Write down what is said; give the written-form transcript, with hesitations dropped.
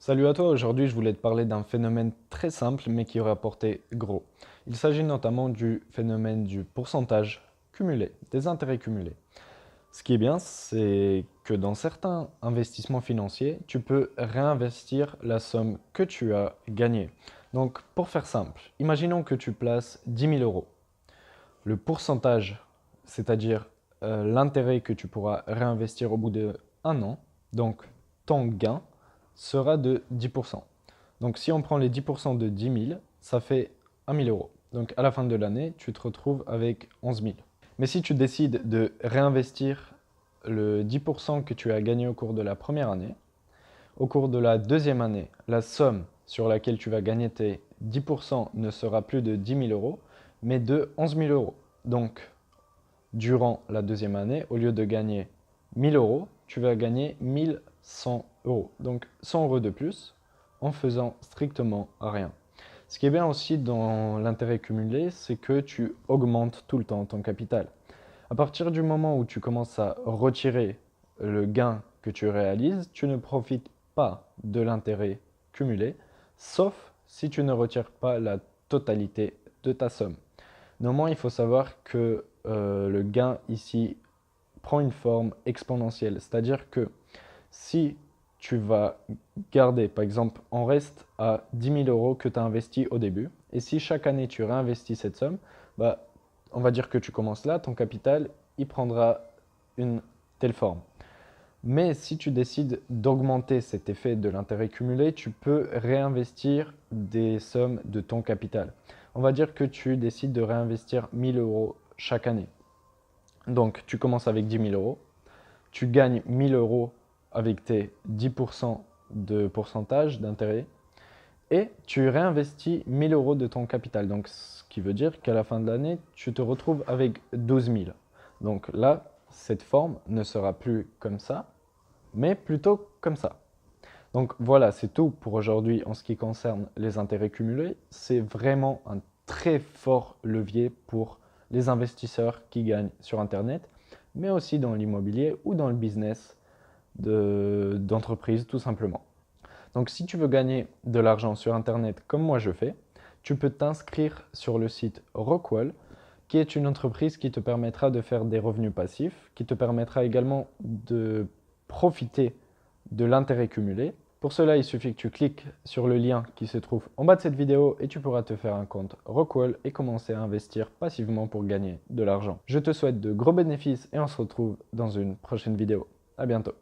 Salut à toi, aujourd'hui je voulais te parler d'un phénomène très simple mais qui aurait apporté gros. Il s'agit notamment du phénomène du pourcentage cumulé, des intérêts cumulés. Ce qui est bien, c'est que dans certains investissements financiers, tu peux réinvestir la somme que tu as gagnée. Donc pour faire simple, imaginons que tu places 10 000 euros. Le pourcentage, c'est-à-dire l'intérêt que tu pourras réinvestir au bout de un an, donc ton gain, sera de 10%. Donc si on prend les 10% de 10 000, ça fait 1 000 euros. Donc à la fin de l'année, tu te retrouves avec 11 000. Mais si tu décides de réinvestir le 10% que tu as gagné au cours de la première année, au cours de la deuxième année, la somme sur laquelle tu vas gagner tes 10% ne sera plus de 10 000 euros, mais de 11 000 euros. Donc, durant la deuxième année, au lieu de gagner 1 000 euros, tu vas gagner 1 100 euros. Donc 100 euros de plus en faisant strictement rien. Ce qui est bien aussi dans l'intérêt cumulé, c'est que tu augmentes tout le temps ton capital. À partir du moment où tu commences à retirer le gain que tu réalises, tu ne profites pas de l'intérêt cumulé, sauf si tu ne retires pas la totalité de ta somme. Néanmoins, il faut savoir que le gain ici prend une forme exponentielle, c'est-à-dire que si tu vas garder, par exemple, on reste à 10 000 euros que tu as investi au début, et si chaque année tu réinvestis cette somme, bah, on va dire que tu commences là, ton capital, il prendra une telle forme. Mais si tu décides d'augmenter cet effet de l'intérêt cumulé, tu peux réinvestir des sommes de ton capital. On va dire que tu décides de réinvestir 1 000 euros chaque année. Donc tu commences avec 10 000 euros, tu gagnes 1 000 euros avec tes 10% de pourcentage d'intérêt et tu réinvestis 1 000 euros de ton capital. Donc ce qui veut dire qu'à la fin de l'année, tu te retrouves avec 12 000. Donc là, cette forme ne sera plus comme ça, mais plutôt comme ça. Donc voilà, c'est tout pour aujourd'hui en ce qui concerne les intérêts cumulés. C'est vraiment un très fort levier pour les investisseurs qui gagnent sur Internet, mais aussi dans l'immobilier ou dans le business d'entreprise tout simplement. Donc si tu veux gagner de l'argent sur Internet comme moi je fais, tu peux t'inscrire sur le site Rockwell, qui est une entreprise qui te permettra de faire des revenus passifs, qui te permettra également de profiter de l'intérêt cumulé. Pour cela, il suffit que tu cliques sur le lien qui se trouve en bas de cette vidéo et tu pourras te faire un compte Rockwell et commencer à investir passivement pour gagner de l'argent. Je te souhaite de gros bénéfices et on se retrouve dans une prochaine vidéo. À bientôt.